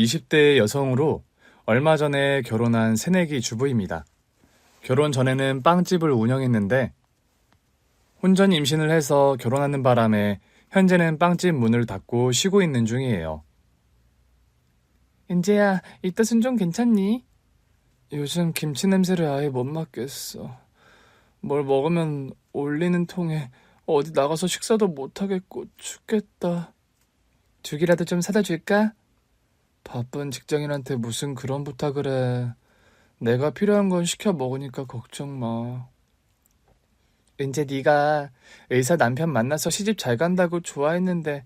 20대 여성으로 얼마 전에 결혼한 새내기 주부입니다. 결혼 전에는 빵집을 운영했는데 혼전 임신을 해서 결혼하는 바람에 현재는 빵집 문을 닫고 쉬고 있는 중이에요. 은재야, 이따 순종 괜찮니? 요즘 김치 냄새를 아예 못 맡겠어. 뭘 먹으면 올리는 통에 어디 나가서 식사도 못하겠고 죽겠다. 죽이라도 좀 사다 줄까? 바쁜 직장인한테 무슨 그런 부탁을 해. 내가 필요한 건 시켜 먹으니까 걱정 마. 은재 네가 의사 남편 만나서 시집 잘 간다고 좋아했는데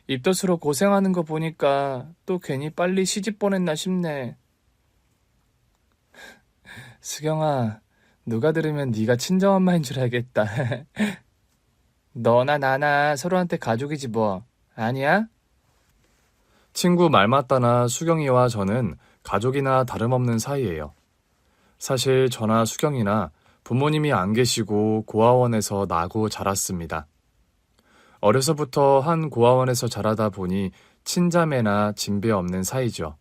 입덧으로 고생하는 거 보니까 또 괜히 빨리 시집 보냈나 싶네. 수경아, 누가 들으면 네가 친정엄마인 줄 알겠다. 너나 나나 서로한테 가족이지 뭐. 아니야? 친구 말 맞다나 수경이와 저는 가족이나 다름없는 사이예요. 사실 저나 수경이나 부모님이 안 계시고 고아원에서 나고 자랐습니다. 어려서부터 한 고아원에서 자라다 보니 친자매나 진배 없는 사이죠.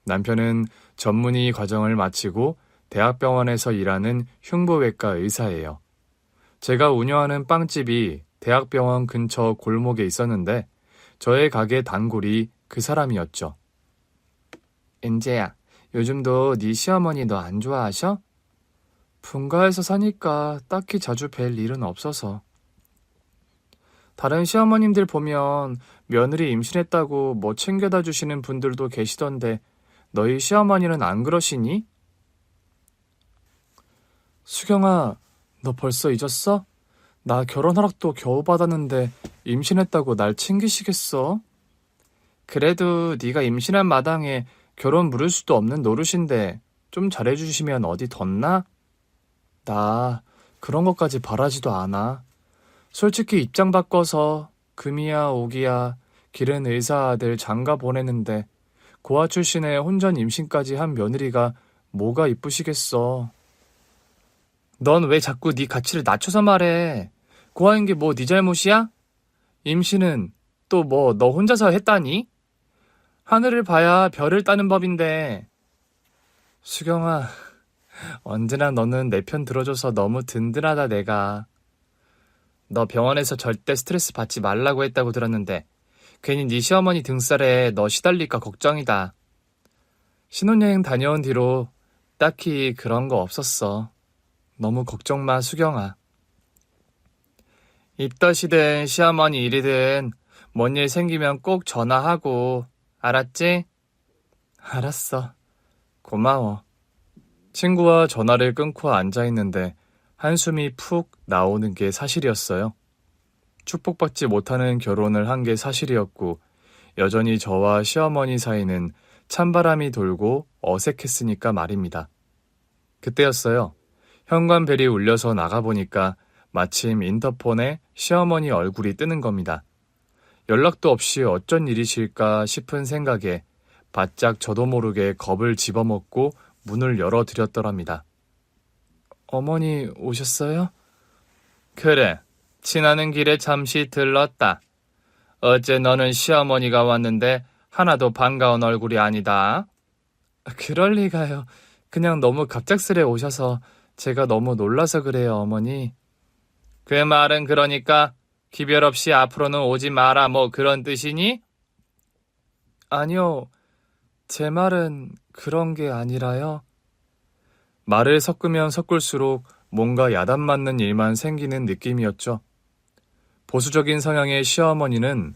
남편은 전문의 과정을 마치고 대학병원에서 일하는 흉부외과 의사예요. 제가 운영하는 빵집이 대학병원 근처 골목에 있었는데 저의 가게 단골이 그 사람이었죠. 은재야, 요즘도 네 시어머니 너 안 좋아하셔? 분가해서 사니까 딱히 자주 뵐 일은 없어서. 다른 시어머님들 보면 며느리 임신했다고 뭐 챙겨다 주시는 분들도 계시던데 너희 시어머니는 안 그러시니? 수경아, 너 벌써 잊었어? 나 결혼 허락도 겨우 받았는데 임신했다고 날 챙기시겠어? 그래도 네가 임신한 마당에 결혼 물을 수도 없는 노릇인데 좀 잘해주시면 어디 덧나? 나 그런 것까지 바라지도 않아. 솔직히 입장 바꿔서 금이야 오기야 기른 의사 아들 장가 보내는데 고아 출신의 혼전 임신까지 한 며느리가 뭐가 이쁘시겠어. 넌 왜 자꾸 네 가치를 낮춰서 말해. 고아인 게 뭐 네 잘못이야? 임신은 또 뭐 너 혼자서 했다니? 하늘을 봐야 별을 따는 법인데. 수경아, 언제나 너는 내 편 들어줘서 너무 든든하다 내가. 너 병원에서 절대 스트레스 받지 말라고 했다고 들었는데 괜히 네 시어머니 등살에 너 시달릴까 걱정이다. 신혼여행 다녀온 뒤로 딱히 그런 거 없었어. 너무 걱정 마, 수경아. 입덧이든 시어머니 일이든 뭔 일 생기면 꼭 전화하고, 알았지? 알았어. 고마워. 친구와 전화를 끊고 앉아있는데 한숨이 푹 나오는 게 사실이었어요. 축복받지 못하는 결혼을 한 게 사실이었고 여전히 저와 시어머니 사이는 찬바람이 돌고 어색했으니까 말입니다. 그때였어요. 현관벨이 울려서 나가보니까 마침 인터폰에 시어머니 얼굴이 뜨는 겁니다. 연락도 없이 어쩐 일이실까 싶은 생각에 바짝 저도 모르게 겁을 집어먹고 문을 열어드렸더랍니다. 어머니 오셨어요? 그래, 지나는 길에 잠시 들렀다. 어째 너는 시어머니가 왔는데 하나도 반가운 얼굴이 아니다. 그럴 리가요. 그냥 너무 갑작스레 오셔서 제가 너무 놀라서 그래요, 어머니. 그 말은 그러니까 기별 없이 앞으로는 오지 마라 뭐 그런 뜻이니? 아니요, 제 말은 그런 게 아니라요. 말을 섞으면 섞을수록 뭔가 야단 맞는 일만 생기는 느낌이었죠. 보수적인 성향의 시어머니는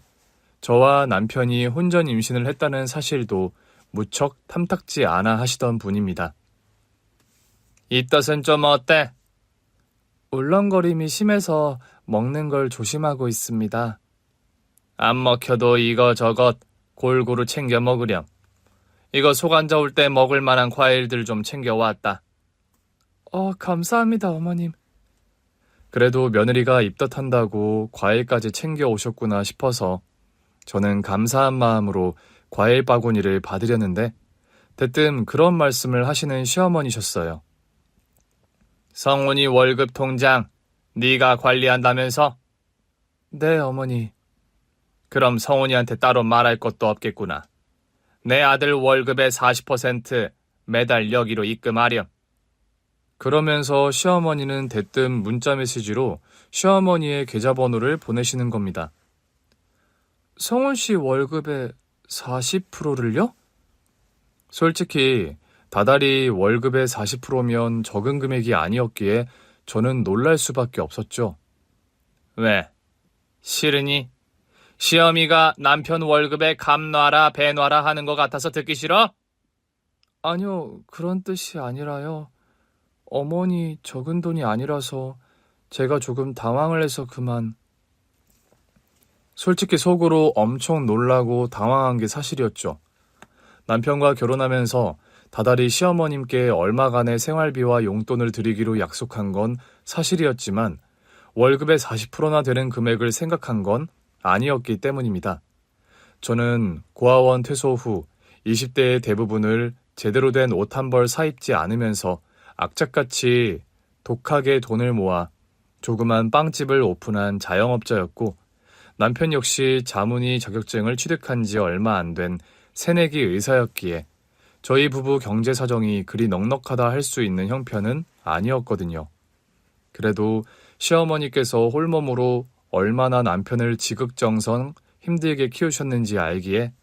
저와 남편이 혼전 임신을 했다는 사실도 무척 탐탁지 않아 하시던 분입니다. 입덧은 좀 어때? 울렁거림이 심해서 먹는 걸 조심하고 있습니다. 안 먹혀도 이거저것 골고루 챙겨 먹으렴. 이거 속 안 좋을 때 먹을 만한 과일들 좀 챙겨왔다. 감사합니다, 어머님. 그래도 며느리가 입덧한다고 과일까지 챙겨 오셨구나 싶어서 저는 감사한 마음으로 과일 바구니를 받으려는데 대뜸 그런 말씀을 하시는 시어머니셨어요. 성훈이 월급 통장 네가 관리한다면서? 네, 어머니. 그럼 성훈이한테 따로 말할 것도 없겠구나. 내 아들 월급의 40% 매달 여기로 입금하렴. 그러면서 시어머니는 대뜸 문자 메시지로 시어머니의 계좌번호를 보내시는 겁니다. 성훈 씨 월급의 40%를요? 솔직히 다달이 월급의 40%면 적은 금액이 아니었기에 저는 놀랄 수밖에 없었죠. 왜? 싫으니? 시어미가 남편 월급에 감 놔라 배 놔라 하는 것 같아서 듣기 싫어? 아니요, 그런 뜻이 아니라요. 어머니 적은 돈이 아니라서 제가 조금 당황을 해서 그만. 솔직히 속으로 엄청 놀라고 당황한 게 사실이었죠. 남편과 결혼하면서 다달이 시어머님께 얼마간의 생활비와 용돈을 드리기로 약속한 건 사실이었지만 월급의 40%나 되는 금액을 생각한 건 아니었기 때문입니다. 저는 고아원 퇴소 후 20대의 대부분을 제대로 된 옷 한 벌 사입지 않으면서 악착같이 독하게 돈을 모아 조그만 빵집을 오픈한 자영업자였고 남편 역시 자문의 자격증을 취득한 지 얼마 안 된 새내기 의사였기에 저희 부부 경제 사정이 그리 넉넉하다 할 수 있는 형편은 아니었거든요. 그래도 시어머니께서 홀몸으로 얼마나 남편을 지극정성 힘들게 키우셨는지 알기에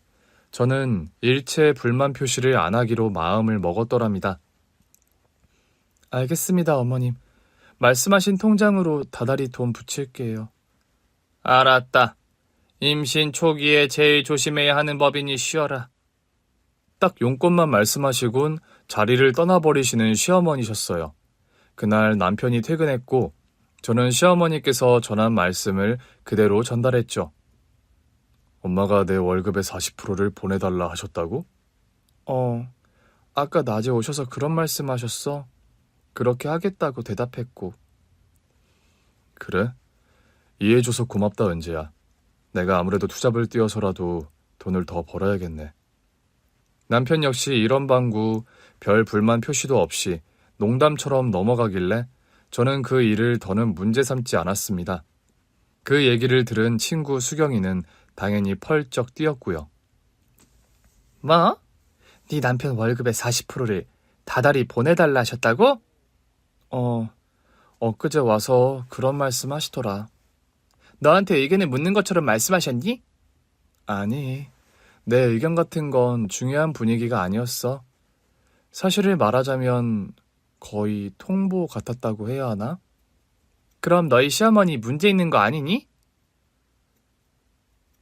저는 일체 불만 표시를 안 하기로 마음을 먹었더랍니다. 알겠습니다, 어머님. 말씀하신 통장으로 다달이 돈 붙일게요. 알았다. 임신 초기에 제일 조심해야 하는 법이니 쉬어라. 딱 용건만 말씀하시곤 자리를 떠나버리시는 시어머니셨어요. 그날 남편이 퇴근했고 저는 시어머니께서 전한 말씀을 그대로 전달했죠. 엄마가 내 월급의 40%를 보내달라 하셨다고? 아까 낮에 오셔서 그런 말씀하셨어. 그렇게 하겠다고 대답했고. 그래? 이해해줘서 고맙다, 은재야. 내가 아무래도 투잡을 뛰어서라도 돈을 더 벌어야겠네. 남편 역시 이런 방구 별 불만 표시도 없이 농담처럼 넘어가길래 저는 그 일을 더는 문제 삼지 않았습니다. 그 얘기를 들은 친구 수경이는 당연히 펄쩍 뛰었고요. 뭐? 네 남편 월급의 40%를 다달이 보내달라 하셨다고? 엊그제 와서 그런 말씀 하시더라. 너한테 의견을 묻는 것처럼 말씀하셨니? 아니, 내 의견 같은 건 중요한 분위기가 아니었어. 사실을 말하자면 거의 통보 같았다고 해야 하나? 그럼 너희 시어머니 문제 있는 거 아니니?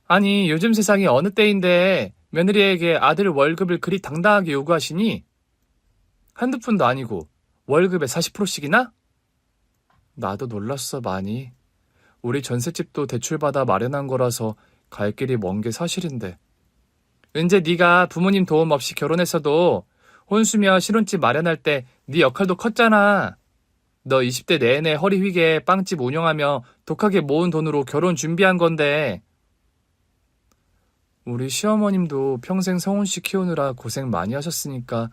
아니, 요즘 세상이 어느 때인데 며느리에게 아들 월급을 그리 당당하게 요구하시니? 한두 푼도 아니고 월급의 40%씩이나? 나도 놀랐어, 많이. 우리 전셋집도 대출받아 마련한 거라서 갈 길이 먼 게 사실인데. 은재 네가 부모님 도움 없이 결혼했어도 혼수며 신혼집 마련할 때 네 역할도 컸잖아. 너 20대 내내 허리 휘게 빵집 운영하며 독하게 모은 돈으로 결혼 준비한 건데. 우리 시어머님도 평생 성훈 씨 키우느라 고생 많이 하셨으니까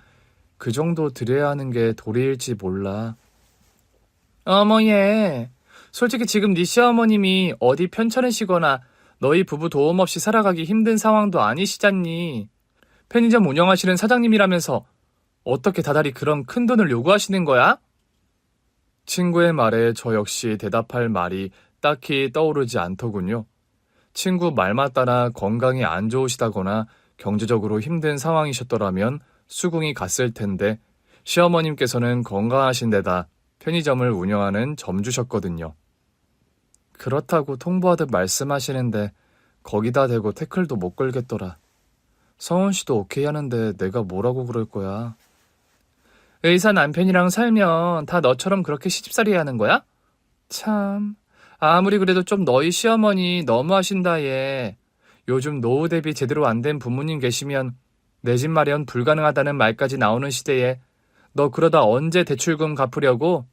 그 정도 드려야 하는 게 도리일지 몰라. 어머 얘, 솔직히 지금 네 시어머님이 어디 편찮으시거나 너희 부부 도움 없이 살아가기 힘든 상황도 아니시잖니. 편의점 운영하시는 사장님이라면서 어떻게 다달이 그런 큰 돈을 요구하시는 거야? 친구의 말에 저 역시 대답할 말이 딱히 떠오르지 않더군요. 친구 말 맞다나 건강이 안 좋으시다거나 경제적으로 힘든 상황이셨더라면 수긍이 갔을 텐데 시어머님께서는 건강하신 데다 편의점을 운영하는 점주셨거든요. 그렇다고 통보하듯 말씀하시는데 거기다 대고 태클도 못 걸겠더라. 성훈 씨도 오케이 하는데 내가 뭐라고 그럴 거야. 의사 남편이랑 살면 다 너처럼 그렇게 시집살이 하는 거야? 참, 아무리 그래도 좀 너희 시어머니 너무하신다 얘. 요즘 노후 대비 제대로 안 된 부모님 계시면 내 집 마련 불가능하다는 말까지 나오는 시대에 너 그러다 언제 대출금 갚으려고?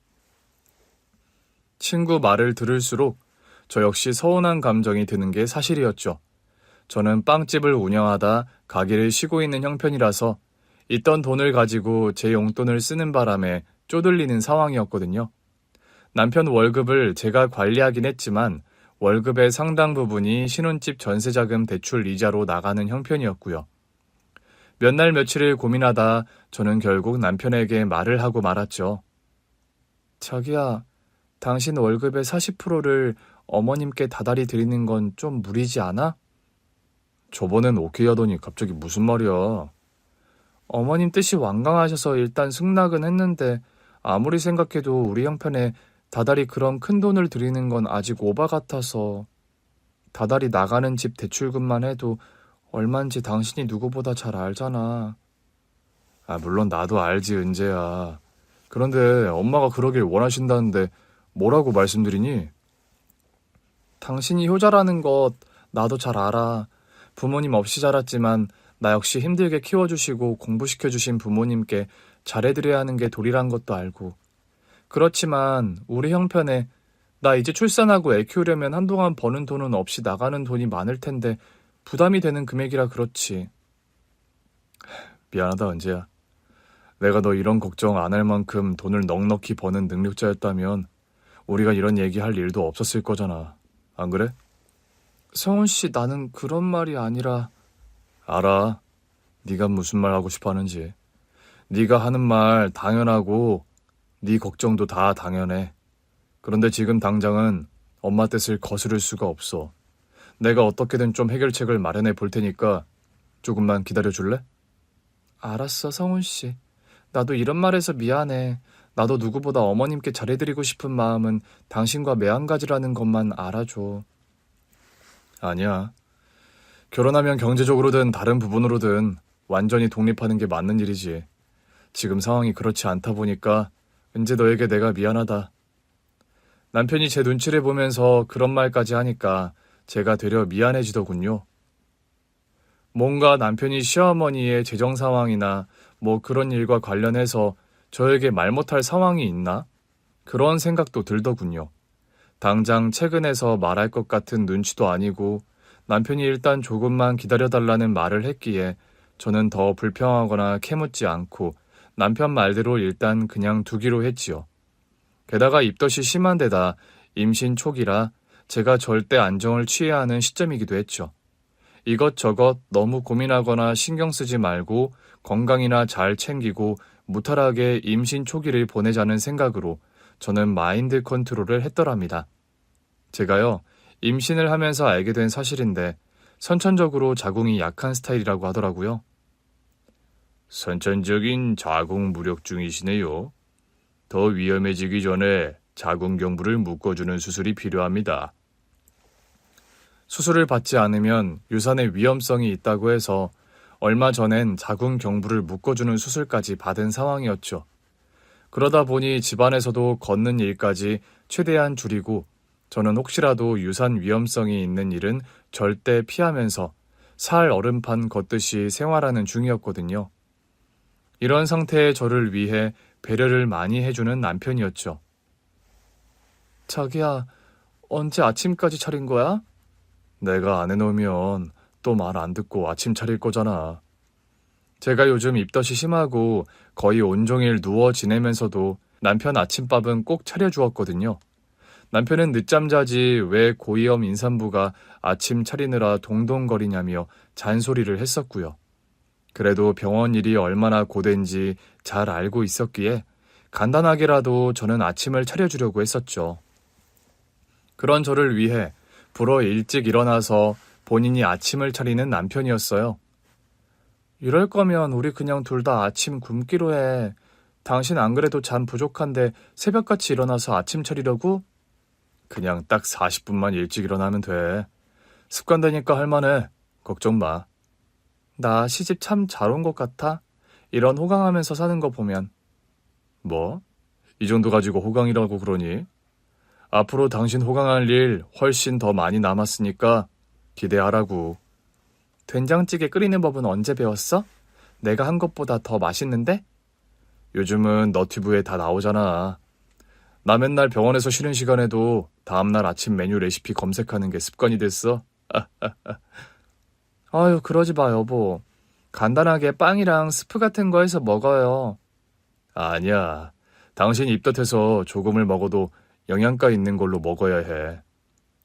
친구 말을 들을수록 저 역시 서운한 감정이 드는 게 사실이었죠. 저는 빵집을 운영하다 가게를 쉬고 있는 형편이라서 있던 돈을 가지고 제 용돈을 쓰는 바람에 쪼들리는 상황이었거든요. 남편 월급을 제가 관리하긴 했지만 월급의 상당 부분이 신혼집 전세자금 대출 이자로 나가는 형편이었고요. 몇 날 며칠을 고민하다 저는 결국 남편에게 말을 하고 말았죠. 자기야, 당신 월급의 40%를 어머님께 다달이 드리는 건 좀 무리지 않아? 저번엔 오케이 하더니 갑자기 무슨 말이야. 어머님 뜻이 완강하셔서 일단 승낙은 했는데 아무리 생각해도 우리 형편에 다달이 그런 큰 돈을 드리는 건 아직 오바 같아서. 다달이 나가는 집 대출금만 해도 얼만지 당신이 누구보다 잘 알잖아. 물론 나도 알지, 은재야. 그런데 엄마가 그러길 원하신다는데 뭐라고 말씀드리니? 당신이 효자라는 것 나도 잘 알아. 부모님 없이 자랐지만 나 역시 힘들게 키워주시고 공부시켜주신 부모님께 잘해드려야 하는 게 도리란 것도 알고. 그렇지만 우리 형편에 나 이제 출산하고 애 키우려면 한동안 버는 돈은 없이 나가는 돈이 많을 텐데 부담이 되는 금액이라 그렇지. 미안하다, 은재야. 내가 너 이런 걱정 안 할 만큼 돈을 넉넉히 버는 능력자였다면 우리가 이런 얘기할 일도 없었을 거잖아. 안 그래? 성훈 씨, 나는 그런 말이 아니라. 알아. 네가 무슨 말 하고 싶어 하는지. 네가 하는 말 당연하고 네 걱정도 다 당연해. 그런데 지금 당장은 엄마 뜻을 거스를 수가 없어. 내가 어떻게든 좀 해결책을 마련해 볼 테니까 조금만 기다려 줄래? 알았어, 성훈 씨. 나도 이런 말해서 미안해. 나도 누구보다 어머님께 잘해드리고 싶은 마음은 당신과 매한가지라는 것만 알아줘. 아니야. 결혼하면 경제적으로든 다른 부분으로든 완전히 독립하는 게 맞는 일이지. 지금 상황이 그렇지 않다 보니까 은재 너에게 내가 미안하다. 남편이 제 눈치를 보면서 그런 말까지 하니까 제가 되려 미안해지더군요. 뭔가 남편이 시어머니의 재정 상황이나 뭐 그런 일과 관련해서 저에게 말 못할 상황이 있나? 그런 생각도 들더군요. 당장 퇴근해서 말할 것 같은 눈치도 아니고 남편이 일단 조금만 기다려달라는 말을 했기에 저는 더 불평하거나 캐묻지 않고 남편 말대로 일단 그냥 두기로 했지요. 게다가 입덧이 심한 데다 임신 초기라 제가 절대 안정을 취해야 하는 시점이기도 했죠. 이것저것 너무 고민하거나 신경 쓰지 말고 건강이나 잘 챙기고 무탈하게 임신 초기를 보내자는 생각으로 저는 마인드 컨트롤을 했더랍니다. 제가요, 임신을 하면서 알게 된 사실인데 선천적으로 자궁이 약한 스타일이라고 하더라고요. 선천적인 자궁 무력증이시네요. 더 위험해지기 전에 자궁경부를 묶어주는 수술이 필요합니다. 수술을 받지 않으면 유산의 위험성이 있다고 해서 얼마 전엔 자궁경부를 묶어주는 수술까지 받은 상황이었죠. 그러다 보니 집안에서도 걷는 일까지 최대한 줄이고 저는 혹시라도 유산 위험성이 있는 일은 절대 피하면서 살 얼음판 걷듯이 생활하는 중이었거든요. 이런 상태의 저를 위해 배려를 많이 해주는 남편이었죠. 자기야, 언제 아침까지 차린 거야? 내가 안 해놓으면 또 말 안 듣고 아침 차릴 거잖아. 제가 요즘 입덧이 심하고 거의 온종일 누워 지내면서도 남편 아침밥은 꼭 차려주었거든요. 남편은 늦잠 자지 왜 고위험 임산부가 아침 차리느라 동동거리냐며 잔소리를 했었고요. 그래도 병원 일이 얼마나 고된지 잘 알고 있었기에 간단하게라도 저는 아침을 차려주려고 했었죠. 그런 저를 위해 불어 일찍 일어나서 본인이 아침을 차리는 남편이었어요. 이럴 거면 우리 그냥 둘 다 아침 굶기로 해. 당신 안 그래도 잠 부족한데 새벽같이 일어나서 아침 차리려고? 그냥 딱 40분만 일찍 일어나면 돼. 습관되니까 할만해. 걱정 마. 나 시집 참 잘 온 것 같아. 이런 호강하면서 사는 거 보면. 뭐? 이 정도 가지고 호강이라고 그러니? 앞으로 당신 호강할 일 훨씬 더 많이 남았으니까 기대하라고. 된장찌개 끓이는 법은 언제 배웠어? 내가 한 것보다 더 맛있는데? 요즘은 너튜브에 다 나오잖아. 나 맨날 병원에서 쉬는 시간에도 다음날 아침 메뉴 레시피 검색하는 게 습관이 됐어. 아유, 그러지 마, 여보. 간단하게 빵이랑 스프 같은 거 해서 먹어요. 아니야. 당신 입덧해서 조금을 먹어도 영양가 있는 걸로 먹어야 해.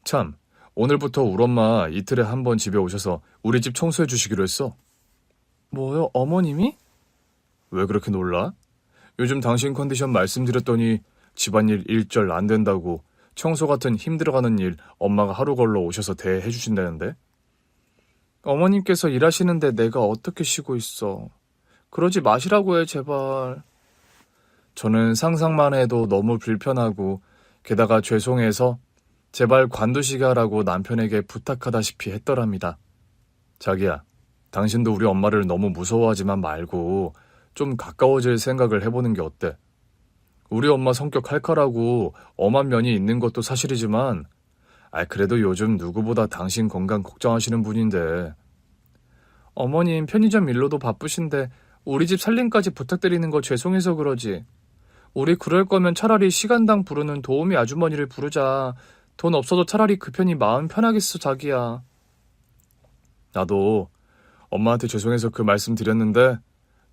참, 오늘부터 우리 엄마 이틀에 한 번 집에 오셔서 우리 집 청소해 주시기로 했어. 뭐요, 어머님이? 왜 그렇게 놀라? 요즘 당신 컨디션 말씀드렸더니 집안일 일절 안 된다고 청소 같은 힘들어가는 일 엄마가 하루 걸러 오셔서 대해 주신다는데? 어머님께서 일하시는데 내가 어떻게 쉬고 있어. 그러지 마시라고 해, 제발. 저는 상상만 해도 너무 불편하고 게다가 죄송해서 제발 관두시게 하라고 남편에게 부탁하다시피 했더랍니다. 자기야, 당신도 우리 엄마를 너무 무서워하지만 말고 좀 가까워질 생각을 해보는 게 어때? 우리 엄마 성격 칼칼하고 엄한 면이 있는 것도 사실이지만 그래도 요즘 누구보다 당신 건강 걱정하시는 분인데. 어머님 편의점 일로도 바쁘신데 우리 집 살림까지 부탁드리는 거 죄송해서 그러지. 우리 그럴 거면 차라리 시간당 부르는 도우미 아주머니를 부르자. 돈 없어도 차라리 그 편이 마음 편하겠어, 자기야. 나도 엄마한테 죄송해서 그 말씀 드렸는데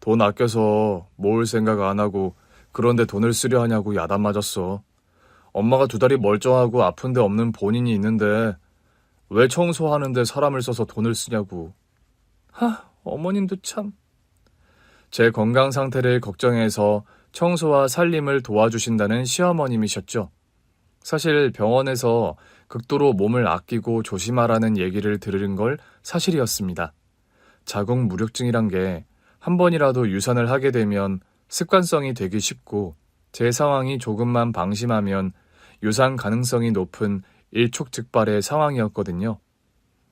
돈 아껴서 모을 생각 안 하고 그런데 돈을 쓰려 하냐고 야단 맞았어. 엄마가 두 다리 멀쩡하고 아픈 데 없는 본인이 있는데 왜 청소하는데 사람을 써서 돈을 쓰냐고. 어머님도 참. 제 건강 상태를 걱정해서 청소와 살림을 도와주신다는 시어머님이셨죠. 사실 병원에서 극도로 몸을 아끼고 조심하라는 얘기를 들은 걸 사실이었습니다. 자궁 무력증이란 게 한 번이라도 유산을 하게 되면 습관성이 되기 쉽고 제 상황이 조금만 방심하면 유산 가능성이 높은 일촉즉발의 상황이었거든요.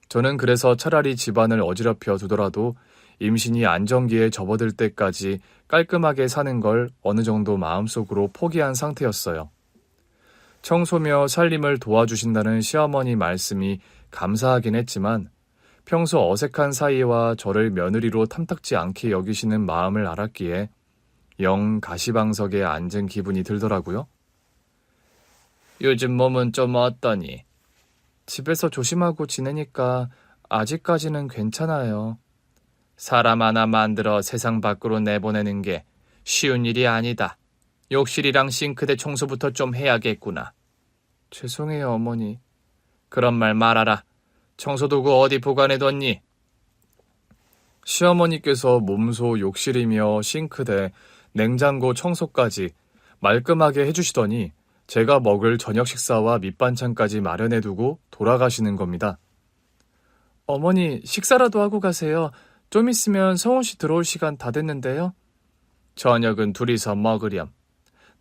저는 그래서 차라리 집안을 어지럽혀 두더라도 임신이 안정기에 접어들 때까지 깔끔하게 사는 걸 어느 정도 마음속으로 포기한 상태였어요. 청소며 살림을 도와주신다는 시어머니 말씀이 감사하긴 했지만 평소 어색한 사이와 저를 며느리로 탐탁지 않게 여기시는 마음을 알았기에 영 가시방석에 앉은 기분이 들더라고요. 요즘 몸은 좀 어떠니? 집에서 조심하고 지내니까 아직까지는 괜찮아요. 사람 하나 만들어 세상 밖으로 내보내는 게 쉬운 일이 아니다. 욕실이랑 싱크대 청소부터 좀 해야겠구나. 죄송해요, 어머니. 그런 말 말아라. 청소도구 어디 보관해뒀니? 시어머니께서 몸소 욕실이며 싱크대, 냉장고 청소까지 말끔하게 해주시더니 제가 먹을 저녁 식사와 밑반찬까지 마련해두고 돌아가시는 겁니다. 어머니, 식사라도 하고 가세요. 좀 있으면 성훈 씨 들어올 시간 다 됐는데요. 저녁은 둘이서 먹으렴.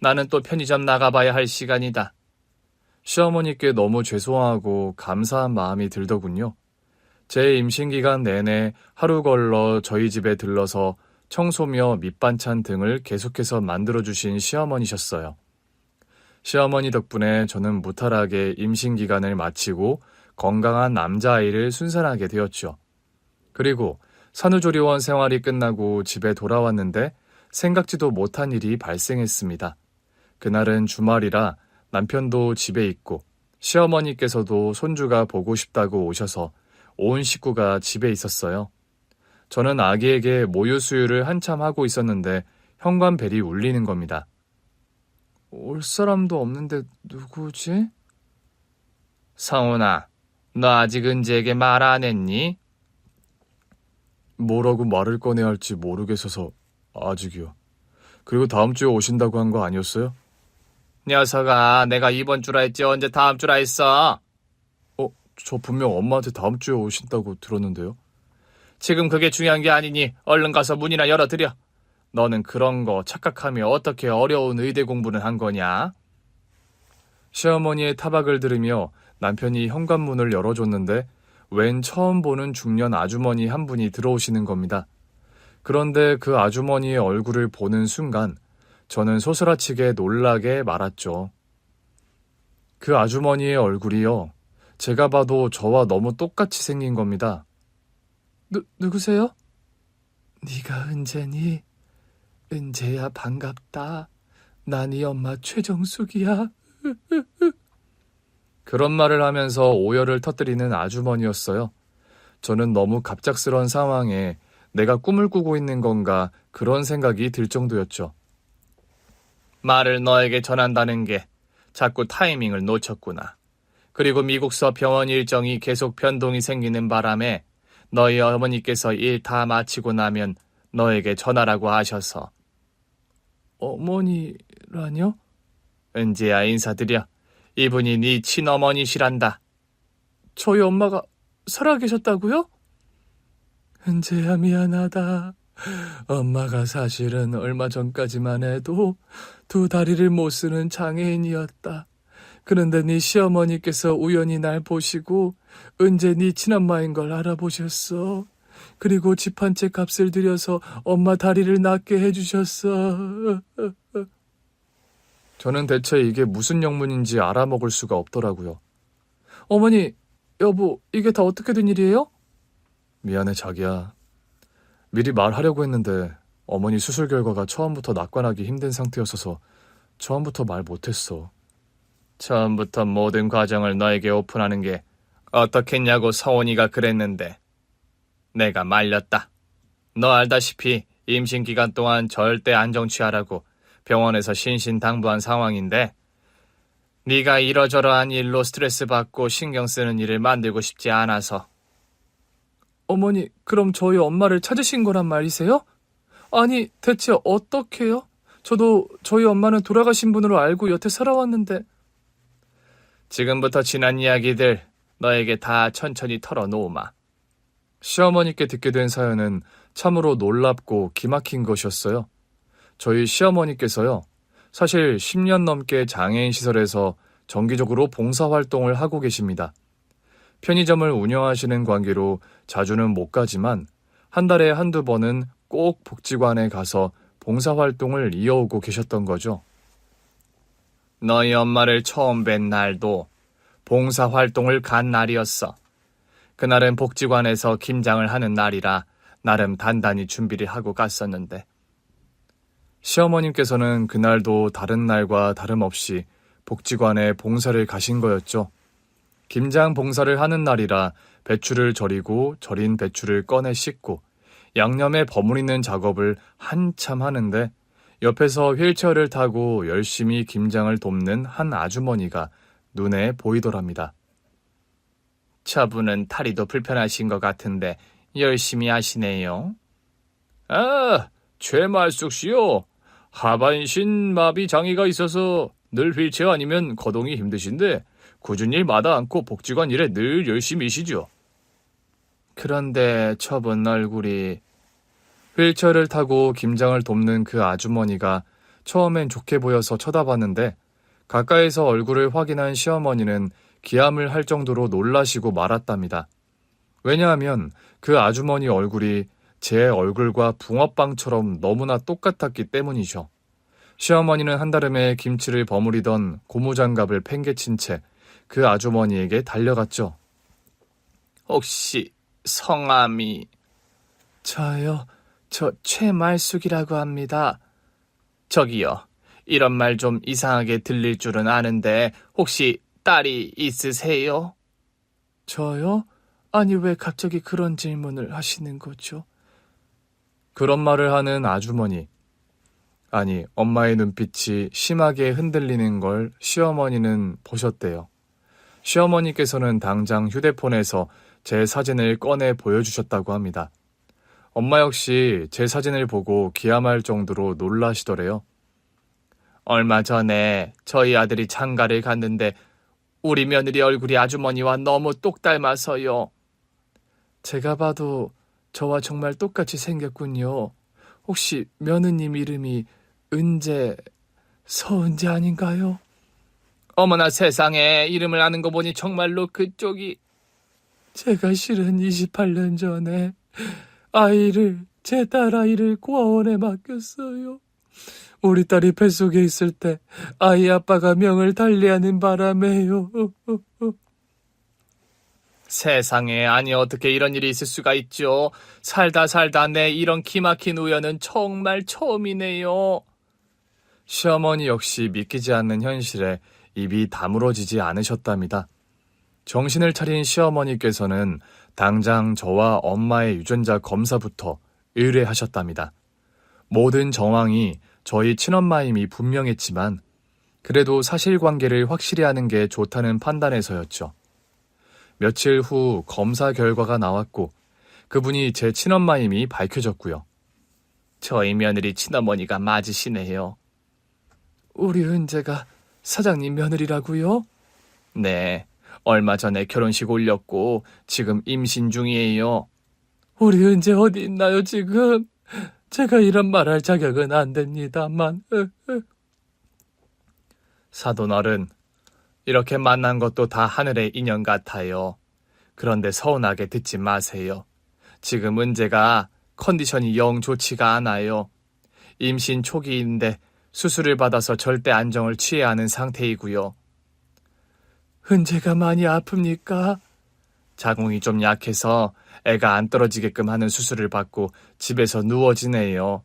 나는 또 편의점 나가봐야 할 시간이다. 시어머니께 너무 죄송하고 감사한 마음이 들더군요. 제 임신기간 내내 하루 걸러 저희 집에 들러서 청소며 밑반찬 등을 계속해서 만들어주신 시어머니셨어요. 시어머니 덕분에 저는 무탈하게 임신기간을 마치고 건강한 남자아이를 순산하게 되었죠. 그리고 산후조리원 생활이 끝나고 집에 돌아왔는데 생각지도 못한 일이 발생했습니다. 그날은 주말이라 남편도 집에 있고 시어머니께서도 손주가 보고 싶다고 오셔서 온 식구가 집에 있었어요. 저는 아기에게 모유 수유를 한참 하고 있었는데 현관벨이 울리는 겁니다. 올 사람도 없는데 누구지? 성훈아, 너 아직 은지에게 말 안 했니? 뭐라고 말을 꺼내야 할지 모르겠어서 아직이요. 그리고 다음 주에 오신다고 한 거 아니었어요? 녀석아, 내가 이번 주라 했지 언제 다음 주라 했어? 저 분명 엄마한테 다음 주에 오신다고 들었는데요. 지금 그게 중요한 게 아니니 얼른 가서 문이나 열어드려. 너는 그런 거 착각하며 어떻게 어려운 의대 공부는 한 거냐? 시어머니의 타박을 들으며 남편이 현관문을 열어줬는데 웬 처음 보는 중년 아주머니 한 분이 들어오시는 겁니다. 그런데 그 아주머니의 얼굴을 보는 순간 저는 소스라치게 놀라게 말았죠. 그 아주머니의 얼굴이요. 제가 봐도 저와 너무 똑같이 생긴 겁니다. 누구세요? 네가 은재니? 은재야, 반갑다. 난 네 엄마 최정숙이야. 그런 말을 하면서 오열을 터뜨리는 아주머니였어요. 저는 너무 갑작스러운 상황에 내가 꿈을 꾸고 있는 건가 그런 생각이 들 정도였죠. 말을 너에게 전한다는 게 자꾸 타이밍을 놓쳤구나. 그리고 미국서 병원 일정이 계속 변동이 생기는 바람에 너희 어머니께서 일 다 마치고 나면 너에게 전하라고 하셔서. 어머니라뇨? 은재야, 인사드려. 이분이 네 친어머니시란다. 저희 엄마가 살아계셨다고요? 은재야, 미안하다. 엄마가 사실은 얼마 전까지만 해도 두 다리를 못 쓰는 장애인이었다. 그런데 네 시어머니께서 우연히 날 보시고 은재 네 친엄마인 걸 알아보셨어. 그리고 집 한 채 값을 들여서 엄마 다리를 낫게 해주셨어. 저는 대체 이게 무슨 영문인지 알아먹을 수가 없더라고요. 어머니, 여보, 이게 다 어떻게 된 일이에요? 미안해, 자기야. 미리 말하려고 했는데 어머니 수술 결과가 처음부터 낙관하기 힘든 상태였어서 처음부터 말 못했어. 처음부터 모든 과정을 너에게 오픈하는 게 어떻겠냐고 서원이가 그랬는데 내가 말렸다. 너 알다시피 임신 기간 동안 절대 안정 취하라고 병원에서 신신당부한 상황인데 네가 이러저러한 일로 스트레스 받고 신경 쓰는 일을 만들고 싶지 않아서. 어머니, 그럼 저희 엄마를 찾으신 거란 말이세요? 아니, 대체 어떻게요? 저도 저희 엄마는 돌아가신 분으로 알고 여태 살아왔는데. 지금부터 지난 이야기들 너에게 다 천천히 털어놓으마. 시어머니께 듣게 된 사연은 참으로 놀랍고 기막힌 것이었어요. 저희 시어머니께서요, 사실 10년 넘게 장애인 시설에서 정기적으로 봉사활동을 하고 계십니다. 편의점을 운영하시는 관계로 자주는 못 가지만 한 달에 한두 번은 꼭 복지관에 가서 봉사활동을 이어오고 계셨던 거죠. 너희 엄마를 처음 뵌 날도 봉사활동을 간 날이었어. 그날은 복지관에서 김장을 하는 날이라 나름 단단히 준비를 하고 갔었는데 시어머님께서는 그날도 다른 날과 다름없이 복지관에 봉사를 가신 거였죠. 김장 봉사를 하는 날이라 배추를 절이고 절인 배추를 꺼내 씻고 양념에 버무리는 작업을 한참 하는데 옆에서 휠체어를 타고 열심히 김장을 돕는 한 아주머니가 눈에 보이더랍니다. 저분은 다리도 불편하신 것 같은데 열심히 하시네요. 아, 최말숙 씨요. 하반신 마비 장애가 있어서 늘 휠체어 아니면 거동이 힘드신데 굳은 일 마다 않고 복지관 일에 늘 열심히시죠. 그런데 저분 얼굴이... 휠체어를 타고 김장을 돕는 그 아주머니가 처음엔 좋게 보여서 쳐다봤는데 가까이서 얼굴을 확인한 시어머니는 기함을 할 정도로 놀라시고 말았답니다. 왜냐하면 그 아주머니 얼굴이 제 얼굴과 붕어빵처럼 너무나 똑같았기 때문이죠. 시어머니는 한달음에 김치를 버무리던 고무장갑을 팽개친 채 그 아주머니에게 달려갔죠. 혹시 성함이... 저요, 저 최말숙이라고 합니다. 저기요, 이런 말 좀 이상하게 들릴 줄은 아는데 혹시 딸이 있으세요? 저요? 아니, 왜 갑자기 그런 질문을 하시는 거죠? 그런 말을 하는 아주머니. 아니, 엄마의 눈빛이 심하게 흔들리는 걸 시어머니는 보셨대요. 시어머니께서는 당장 휴대폰에서 제 사진을 꺼내 보여주셨다고 합니다. 엄마 역시 제 사진을 보고 기함할 정도로 놀라시더래요. 얼마 전에 저희 아들이 장가를 갔는데 우리 며느리 얼굴이 아주머니와 너무 똑 닮아서요. 제가 봐도 저와 정말 똑같이 생겼군요. 혹시 며느님 이름이 은재, 서은재 아닌가요? 어머나 세상에, 이름을 아는 거 보니 정말로 그쪽이... 제가 실은 28년 전에 제 딸아이를 고아원에 맡겼어요. 우리 딸이 뱃속에 있을 때 아이 아빠가 명을 달리하는 바람에요. 세상에, 아니 어떻게 이런 일이 있을 수가 있죠. 살다 내 이런 기막힌 우연은 정말 처음이네요. 시어머니 역시 믿기지 않는 현실에 입이 다물어지지 않으셨답니다. 정신을 차린 시어머니께서는 당장 저와 엄마의 유전자 검사부터 의뢰하셨답니다. 모든 정황이 저희 친엄마임이 분명했지만 그래도 사실관계를 확실히 하는 게 좋다는 판단에서였죠. 며칠 후 검사 결과가 나왔고 그분이 제 친엄마임이 밝혀졌고요. 저희 며느리 친어머니가 맞으시네요. 우리 은재가 사장님 며느리라고요? 네, 얼마 전에 결혼식 올렸고 지금 임신 중이에요. 우리 은재 어디 있나요, 지금? 제가 이런 말할 자격은 안 됩니다만. 사돈어른, 이렇게 만난 것도 다 하늘의 인연 같아요. 그런데 서운하게 듣지 마세요. 지금 은재가 컨디션이 영 좋지가 않아요. 임신 초기인데 수술을 받아서 절대 안정을 취해야 하는 상태이고요. 은재가 많이 아픕니까? 자궁이 좀 약해서 애가 안 떨어지게끔 하는 수술을 받고 집에서 누워 지내요.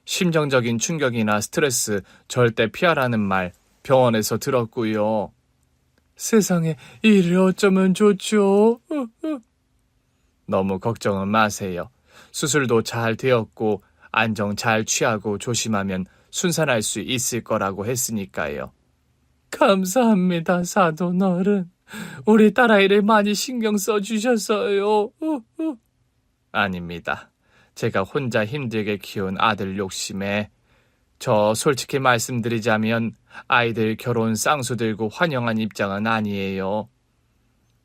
심정적인 충격이나 스트레스 절대 피하라는 말 병원에서 들었고요. 세상에 이를 어쩌면 좋죠? 너무 걱정은 마세요. 수술도 잘 되었고 안정 잘 취하고 조심하면 순산할 수 있을 거라고 했으니까요. 감사합니다, 사돈어른. 우리 딸아이를 많이 신경 써주셔서요. 아닙니다. 제가 혼자 힘들게 키운 아들 욕심에 저 솔직히 말씀드리자면 아이들 결혼 쌍수 들고 환영한 입장은 아니에요.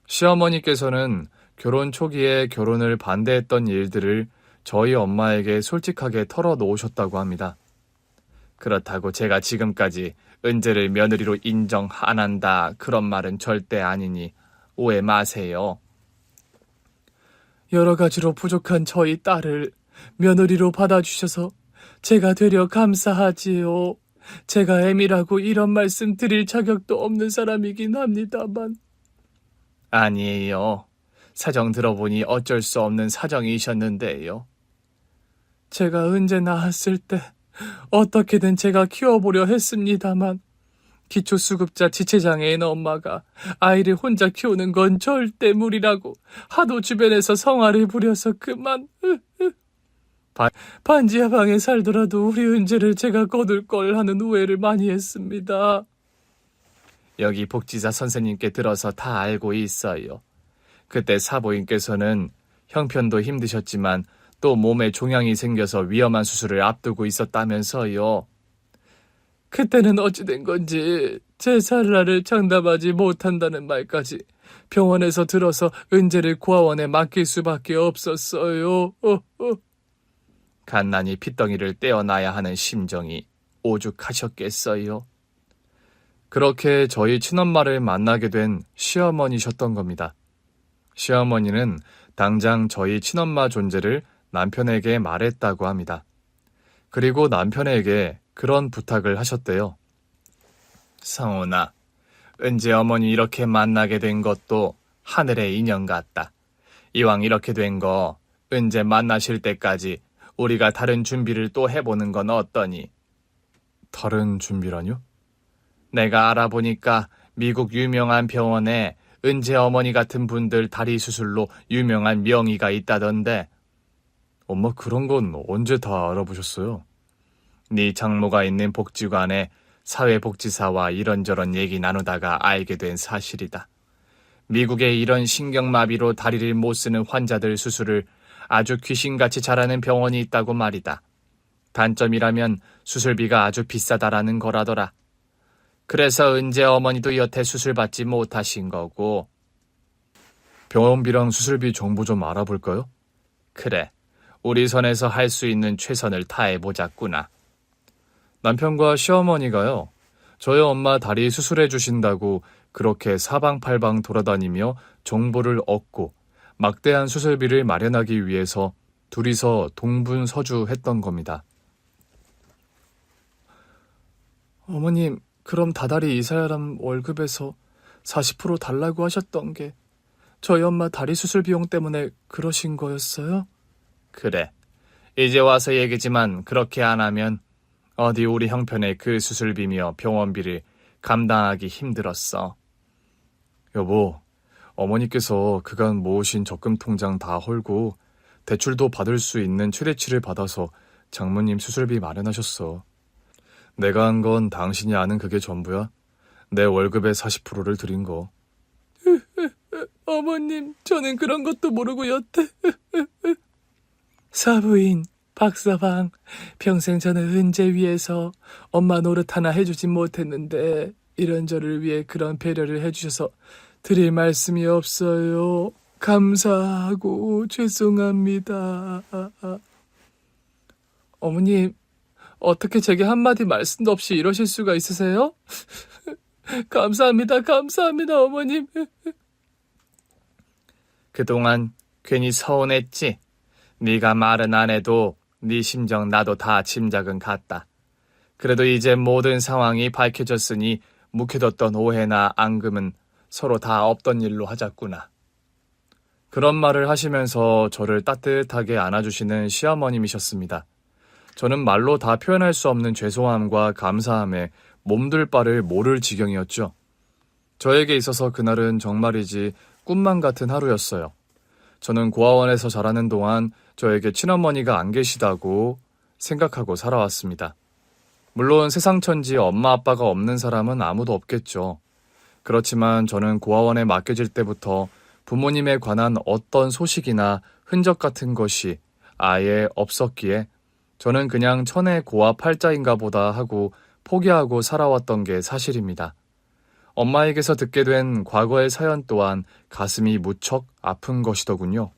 시어머니께서는 결혼 초기에 결혼을 반대했던 일들을 저희 엄마에게 솔직하게 털어놓으셨다고 합니다. 그렇다고 제가 지금까지 은재를 며느리로 인정 안 한다 그런 말은 절대 아니니 오해 마세요. 여러 가지로 부족한 저희 딸을 며느리로 받아주셔서 제가 되려 감사하지요. 제가 애미라고 이런 말씀 드릴 자격도 없는 사람이긴 합니다만. 아니에요. 사정 들어보니 어쩔 수 없는 사정이셨는데요. 제가 은재 낳았을 때 어떻게든 제가 키워보려 했습니다만 기초수급자 지체장애인 엄마가 아이를 혼자 키우는 건 절대 무리라고 하도 주변에서 성화를 부려서 그만. 반지하 방에 살더라도 우리 은재를 제가 거둘 걸 하는 오해를 많이 했습니다. 여기 복지사 선생님께 들어서 다 알고 있어요. 그때 사부인께서는 형편도 힘드셨지만 또 몸에 종양이 생겨서 위험한 수술을 앞두고 있었다면서요. 그때는 어찌 된 건지 제 살라를 장담하지 못한다는 말까지 병원에서 들어서 은재를 고아원에 맡길 수밖에 없었어요. 갓난이 핏덩이를 떼어놔야 하는 심정이 오죽하셨겠어요. 그렇게 저희 친엄마를 만나게 된 시어머니셨던 겁니다. 시어머니는 당장 저희 친엄마 존재를 남편에게 말했다고 합니다. 그리고 남편에게 그런 부탁을 하셨대요. 성훈아, 은재 어머니 이렇게 만나게 된 것도 하늘의 인연 같다. 이왕 이렇게 된 거 은재 만나실 때까지 우리가 다른 준비를 또 해보는 건 어떠니? 다른 준비라뇨? 내가 알아보니까 미국 유명한 병원에 은재 어머니 같은 분들 다리 수술로 유명한 명의가 있다던데. 엄마 그런 건 언제 다 알아보셨어요? 네 장모가 있는 복지관에 사회복지사와 이런저런 얘기 나누다가 알게 된 사실이다. 미국에 이런 신경마비로 다리를 못 쓰는 환자들 수술을 아주 귀신같이 잘하는 병원이 있다고 말이다. 단점이라면 수술비가 아주 비싸다라는 거라더라. 그래서 은재 어머니도 여태 수술받지 못하신 거고. 병원비랑 수술비 정보 좀 알아볼까요? 그래, 우리 선에서 할 수 있는 최선을 다해보자꾸나. 남편과 시어머니가요, 저희 엄마 다리 수술해 주신다고 그렇게 사방팔방 돌아다니며 정보를 얻고 막대한 수술비를 마련하기 위해서 둘이서 동분서주했던 겁니다. 어머님, 그럼 다달이 이사야람 월급에서 40% 달라고 하셨던 게 저희 엄마 다리 수술 비용 때문에 그러신 거였어요? 그래, 이제 와서 얘기지만 그렇게 안 하면 어디 우리 형편의 그 수술비며 병원비를 감당하기 힘들었어. 여보, 어머니께서 그간 모으신 적금 통장 다 헐고 대출도 받을 수 있는 최대치를 받아서 장모님 수술비 마련하셨어. 내가 한 건 당신이 아는 그게 전부야. 내 월급의 40%를 드린 거. 어머님, 저는 그런 것도 모르고 여태. 사부인, 박서방, 평생 저는 은재 위해서 엄마 노릇 하나 해주진 못했는데 이런 저를 위해 그런 배려를 해주셔서 드릴 말씀이 없어요. 감사하고 죄송합니다. 어머님, 어떻게 제게 한마디 말씀도 없이 이러실 수가 있으세요? 감사합니다, 감사합니다, 어머님. 그동안 괜히 서운했지? 네가 말은 안 해도 네 심정 나도 다 짐작은 갔다. 그래도 이제 모든 상황이 밝혀졌으니 묵혀뒀던 오해나 앙금은 서로 다 없던 일로 하자꾸나. 그런 말을 하시면서 저를 따뜻하게 안아주시는 시어머님이셨습니다. 저는 말로 다 표현할 수 없는 죄송함과 감사함에 몸둘 바를 모를 지경이었죠. 저에게 있어서 그날은 정말이지 꿈만 같은 하루였어요. 저는 고아원에서 자라는 동안 저에게 친어머니가 안 계시다고 생각하고 살아왔습니다. 물론 세상 천지 엄마 아빠가 없는 사람은 아무도 없겠죠. 그렇지만 저는 고아원에 맡겨질 때부터 부모님에 관한 어떤 소식이나 흔적 같은 것이 아예 없었기에 저는 그냥 천의 고아 팔자인가 보다 하고 포기하고 살아왔던 게 사실입니다. 엄마에게서 듣게 된 과거의 사연 또한 가슴이 무척 아픈 것이더군요.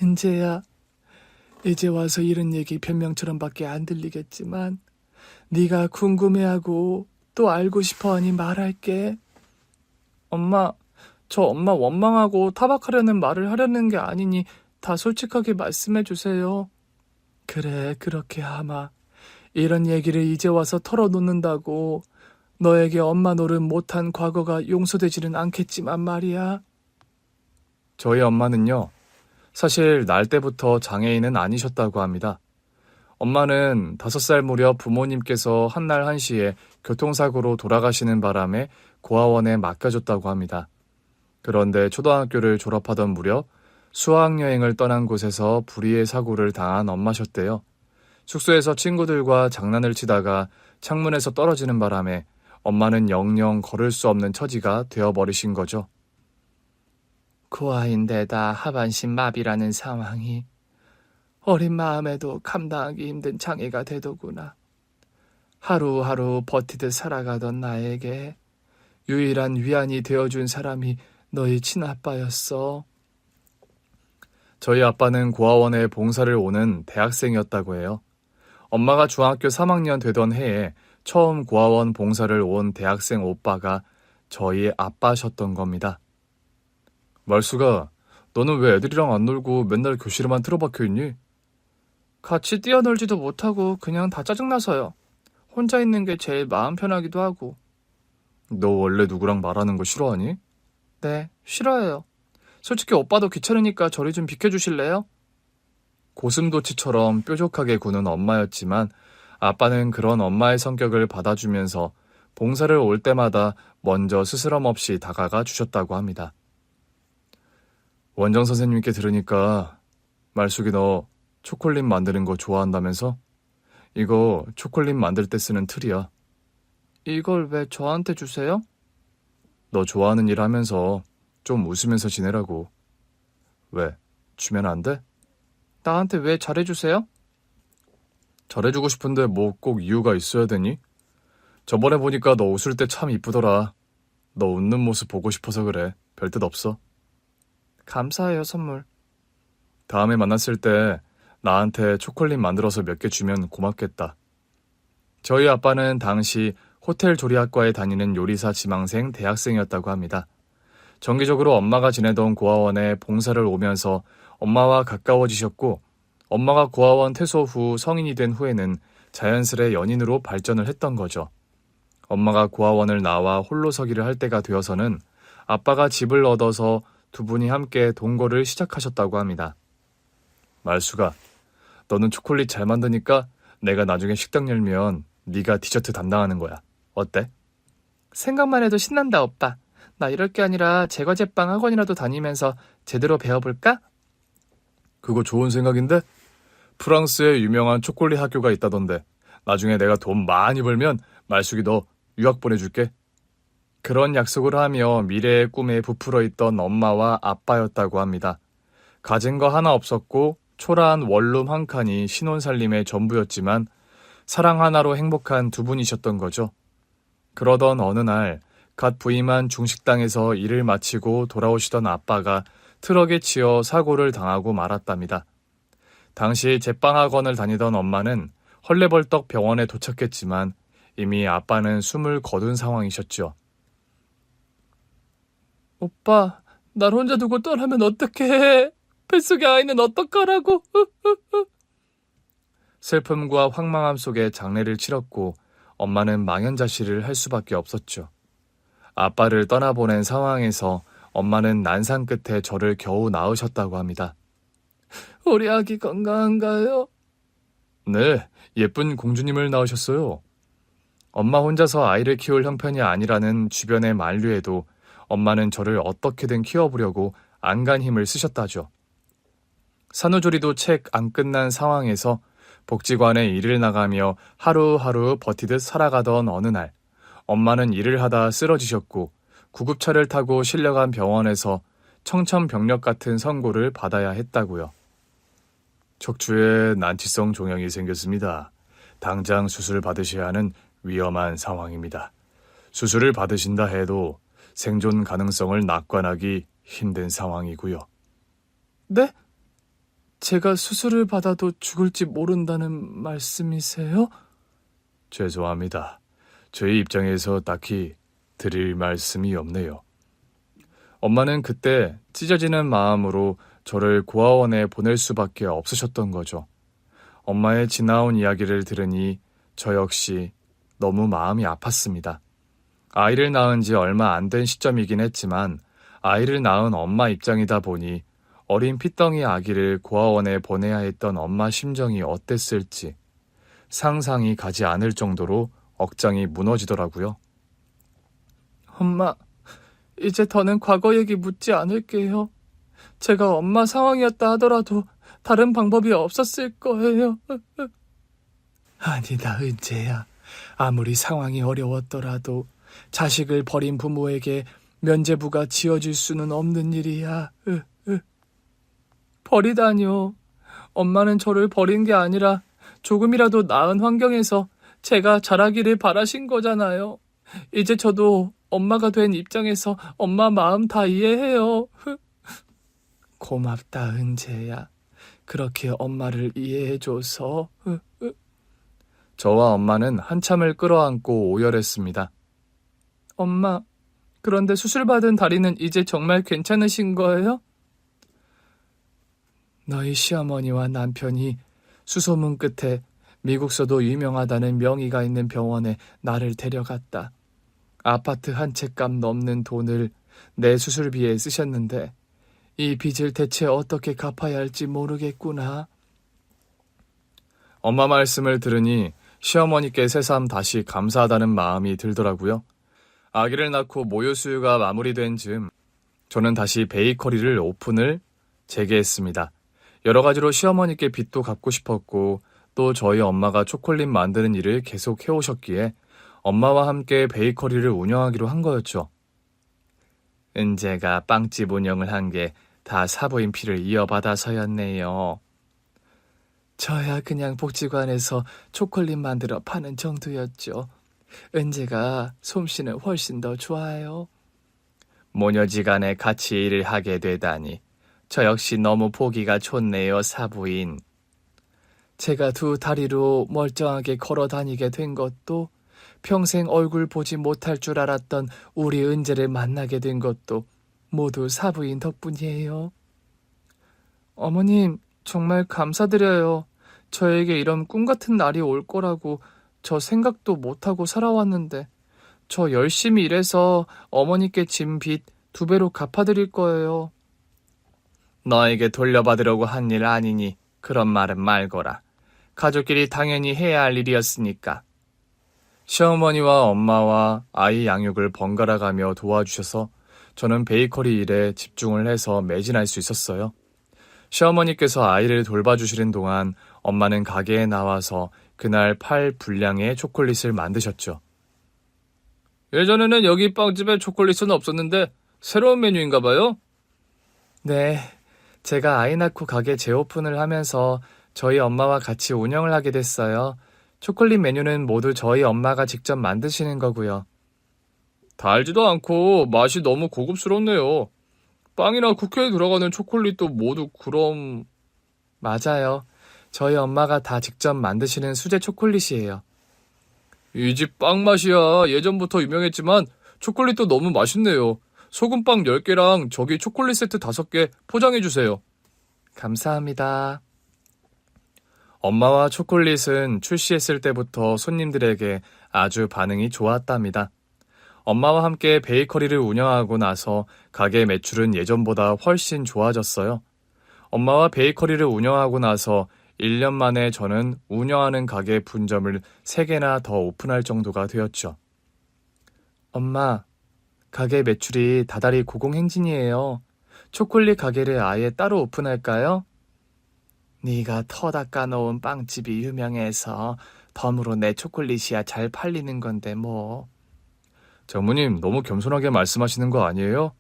은재야, 이제 와서 이런 얘기 변명처럼밖에 안 들리겠지만 네가 궁금해하고 또 알고 싶어하니 말할게. 엄마, 저 엄마 원망하고 타박하려는 말을 하려는 게 아니니 다 솔직하게 말씀해 주세요. 그래, 그렇게 하마. 이런 얘기를 이제 와서 털어놓는다고 너에게 엄마 노릇 못한 과거가 용서되지는 않겠지만 말이야. 저희 엄마는요, 사실 날 때부터 장애인은 아니셨다고 합니다. 엄마는 5살 무렵 부모님께서 한날 한시에 교통사고로 돌아가시는 바람에 고아원에 맡겨졌다고 합니다. 그런데 초등학교를 졸업하던 무렵 수학여행을 떠난 곳에서 불의의 사고를 당한 엄마셨대요. 숙소에서 친구들과 장난을 치다가 창문에서 떨어지는 바람에 엄마는 영영 걸을 수 없는 처지가 되어버리신 거죠. 고아인데다 하반신 마비라는 상황이 어린 마음에도 감당하기 힘든 장애가 되더구나. 하루하루 버티듯 살아가던 나에게 유일한 위안이 되어준 사람이 너희 친아빠였어. 저희 아빠는 고아원에 봉사를 오는 대학생이었다고 해요. 엄마가 중학교 3학년 되던 해에 처음 고아원 봉사를 온 대학생 오빠가 저희 아빠셨던 겁니다. 말수가, 너는 왜 애들이랑 안 놀고 맨날 교실에만 틀어박혀 있니? 같이 뛰어놀지도 못하고 그냥 다 짜증나서요. 혼자 있는 게 제일 마음 편하기도 하고. 너 원래 누구랑 말하는 거 싫어하니? 네, 싫어해요. 솔직히 오빠도 귀찮으니까 저리 좀 비켜주실래요? 고슴도치처럼 뾰족하게 구는 엄마였지만 아빠는 그런 엄마의 성격을 받아주면서 봉사를 올 때마다 먼저 스스럼 없이 다가가 주셨다고 합니다. 원장 선생님께 들으니까 말숙이 너 초콜릿 만드는 거 좋아한다면서? 이거 초콜릿 만들 때 쓰는 틀이야. 이걸 왜 저한테 주세요? 너 좋아하는 일 하면서 좀 웃으면서 지내라고. 왜? 주면 안 돼? 나한테 왜 잘해주세요? 잘해주고 싶은데 뭐 꼭 이유가 있어야 되니? 저번에 보니까 너 웃을 때 참 이쁘더라. 너 웃는 모습 보고 싶어서 그래. 별뜻 없어. 감사해요, 선물. 다음에 만났을 때 나한테 초콜릿 만들어서 몇 개 주면 고맙겠다. 저희 아빠는 당시 호텔 조리학과에 다니는 요리사 지망생 대학생이었다고 합니다. 정기적으로 엄마가 지내던 고아원에 봉사를 오면서 엄마와 가까워지셨고, 엄마가 고아원 퇴소 후 성인이 된 후에는 자연스레 연인으로 발전을 했던 거죠. 엄마가 고아원을 나와 홀로서기를 할 때가 되어서는 아빠가 집을 얻어서 두 분이 함께 동거를 시작하셨다고 합니다. 말수가, 너는 초콜릿 잘 만드니까 내가 나중에 식당 열면 네가 디저트 담당하는 거야. 어때? 생각만 해도 신난다, 오빠. 나 이럴 게 아니라 제과제빵 학원이라도 다니면서 제대로 배워볼까? 그거 좋은 생각인데? 프랑스에 유명한 초콜릿 학교가 있다던데 나중에 내가 돈 많이 벌면 말숙이 너 유학 보내줄게. 그런 약속을 하며 미래의 꿈에 부풀어 있던 엄마와 아빠였다고 합니다. 가진 거 하나 없었고 초라한 원룸 한 칸이 신혼살림의 전부였지만 사랑 하나로 행복한 두 분이셨던 거죠. 그러던 어느 날 갓 부임한 중식당에서 일을 마치고 돌아오시던 아빠가 트럭에 치여 사고를 당하고 말았답니다. 당시 제빵학원을 다니던 엄마는 헐레벌떡 병원에 도착했지만 이미 아빠는 숨을 거둔 상황이셨죠. 오빠, 날 혼자 두고 떠나면 어떡해? 뱃속의 아이는 어떡하라고? 슬픔과 황망함 속에 장례를 치렀고 엄마는 망연자실을 할 수밖에 없었죠. 아빠를 떠나보낸 상황에서 엄마는 난상 끝에 저를 겨우 낳으셨다고 합니다. 우리 아기 건강한가요? 네, 예쁜 공주님을 낳으셨어요. 엄마 혼자서 아이를 키울 형편이 아니라는 주변의 만류에도 엄마는 저를 어떻게든 키워보려고 안간 힘을 쓰셨다죠. 산후조리도 책 안 끝난 상황에서 복지관에 일을 나가며 하루하루 버티듯 살아가던 어느 날 엄마는 일을 하다 쓰러지셨고 구급차를 타고 실려간 병원에서 청천벽력 같은 선고를 받아야 했다고요. 척추에 난치성 종양이 생겼습니다. 당장 수술 받으셔야 하는 위험한 상황입니다. 수술을 받으신다 해도 생존 가능성을 낙관하기 힘든 상황이고요. 네? 제가 수술을 받아도 죽을지 모른다는 말씀이세요? 죄송합니다. 저희 입장에서 딱히 드릴 말씀이 없네요. 엄마는 그때 찢어지는 마음으로 저를 고아원에 보낼 수밖에 없으셨던 거죠. 엄마의 지나온 이야기를 들으니 저 역시 너무 마음이 아팠습니다. 아이를 낳은 지 얼마 안 된 시점이긴 했지만 아이를 낳은 엄마 입장이다 보니 어린 핏덩이 아기를 고아원에 보내야 했던 엄마 심정이 어땠을지 상상이 가지 않을 정도로 억장이 무너지더라고요. 엄마, 이제 더는 과거 얘기 묻지 않을게요. 제가 엄마 상황이었다 하더라도 다른 방법이 없었을 거예요. 아니다, 은재야. 아무리 상황이 어려웠더라도 자식을 버린 부모에게 면죄부가 지어질 수는 없는 일이야. 버리다뇨. 엄마는 저를 버린 게 아니라 조금이라도 나은 환경에서 제가 자라기를 바라신 거잖아요. 이제 저도 엄마가 된 입장에서 엄마 마음 다 이해해요. 고맙다, 은재야. 그렇게 엄마를 이해해줘서. 저와 엄마는 한참을 끌어안고 오열했습니다. 엄마, 그런데 수술받은 다리는 이제 정말 괜찮으신 거예요? 너희 시어머니와 남편이 수소문 끝에 미국서도 유명하다는 명의가 있는 병원에 나를 데려갔다. 아파트 한 채 값 넘는 돈을 내 수술비에 쓰셨는데 이 빚을 대체 어떻게 갚아야 할지 모르겠구나. 엄마 말씀을 들으니 시어머니께 새삼 다시 감사하다는 마음이 들더라고요. 아기를 낳고 모유 수유가 마무리된 즈음 저는 다시 베이커리를 오픈을 재개했습니다. 여러 가지로 시어머니께 빚도 갚고 싶었고 또 저희 엄마가 초콜릿 만드는 일을 계속 해오셨기에 엄마와 함께 베이커리를 운영하기로 한 거였죠. 은재가 빵집 운영을 한 게 다 사부인 피를 이어받아서였네요. 저야 그냥 복지관에서 초콜릿 만들어 파는 정도였죠. 은재가 솜씨는 훨씬 더 좋아요. 모녀지간에 같이 일을 하게 되다니 저 역시 너무 보기가 좋네요, 사부인. 제가 두 다리로 멀쩡하게 걸어 다니게 된 것도 평생 얼굴 보지 못할 줄 알았던 우리 은재를 만나게 된 것도 모두 사부인 덕분이에요. 어머님, 정말 감사드려요. 저에게 이런 꿈 같은 날이 올 거라고 저 생각도 못하고 살아왔는데 저 열심히 일해서 어머니께 진 빚 2배로 갚아드릴 거예요. 너에게 돌려받으려고 한 일 아니니 그런 말은 말거라. 가족끼리 당연히 해야 할 일이었으니까. 시어머니와 엄마와 아이 양육을 번갈아 가며 도와주셔서 저는 베이커리 일에 집중을 해서 매진할 수 있었어요. 시어머니께서 아이를 돌봐주시는 동안 엄마는 가게에 나와서 그날 팔 분량의 초콜릿을 만드셨죠. 예전에는 여기 빵집에 초콜릿은 없었는데 새로운 메뉴인가 봐요? 네, 제가 아이 낳고 가게 재오픈을 하면서 저희 엄마와 같이 운영을 하게 됐어요. 초콜릿 메뉴는 모두 저희 엄마가 직접 만드시는 거고요. 달지도 않고 맛이 너무 고급스럽네요. 빵이나 쿠키에 들어가는 초콜릿도 모두 그럼... 맞아요. 저희 엄마가 다 직접 만드시는 수제 초콜릿이에요. 이 집 빵 맛이야. 예전부터 유명했지만 초콜릿도 너무 맛있네요. 소금빵 10개랑 저기 초콜릿 세트 5개 포장해주세요. 감사합니다. 엄마와 초콜릿은 출시했을 때부터 손님들에게 아주 반응이 좋았답니다. 엄마와 함께 베이커리를 운영하고 나서 가게 매출은 예전보다 훨씬 좋아졌어요. 엄마와 베이커리를 운영하고 나서 1년 만에 저는 운영하는 가게 분점을 3개나 더 오픈할 정도가 되었죠. 엄마, 가게 매출이 다달이 고공행진이에요. 초콜릿 가게를 아예 따로 오픈할까요? 네가 터 닦아놓은 빵집이 유명해서 덤으로 내 초콜릿이야 잘 팔리는 건데 뭐. 장모님 너무 겸손하게 말씀하시는 거 아니에요?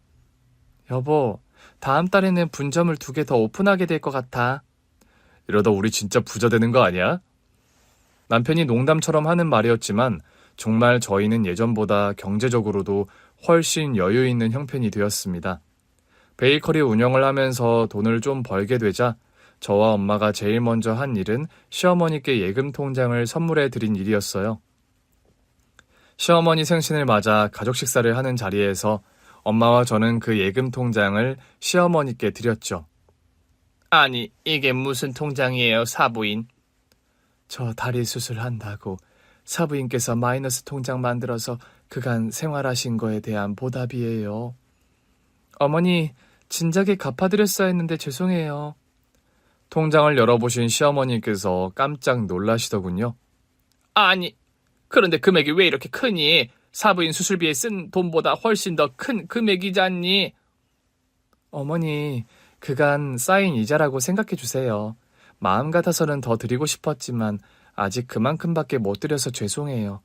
여보, 다음 달에는 분점을 2개 더 오픈하게 될 것 같아. 이러다 우리 진짜 부자 되는 거 아니야? 남편이 농담처럼 하는 말이었지만 정말 저희는 예전보다 경제적으로도 훨씬 여유 있는 형편이 되었습니다. 베이커리 운영을 하면서 돈을 좀 벌게 되자 저와 엄마가 제일 먼저 한 일은 시어머니께 예금 통장을 선물해 드린 일이었어요. 시어머니 생신을 맞아 가족 식사를 하는 자리에서 엄마와 저는 그 예금 통장을 시어머니께 드렸죠. 아니, 이게 무슨 통장이에요, 사부인? 저 다리 수술한다고 사부인께서 마이너스 통장 만들어서 그간 생활하신 거에 대한 보답이에요. 어머니, 진작에 갚아드렸어야 했는데 죄송해요. 통장을 열어보신 시어머니께서 깜짝 놀라시더군요. 아니, 그런데 금액이 왜 이렇게 크니? 사부인 수술비에 쓴 돈보다 훨씬 더 큰 금액이잖니? 어머니, 그간 쌓인 이자라고 생각해 주세요. 마음 같아서는 더 드리고 싶었지만 아직 그만큼밖에 못 드려서 죄송해요.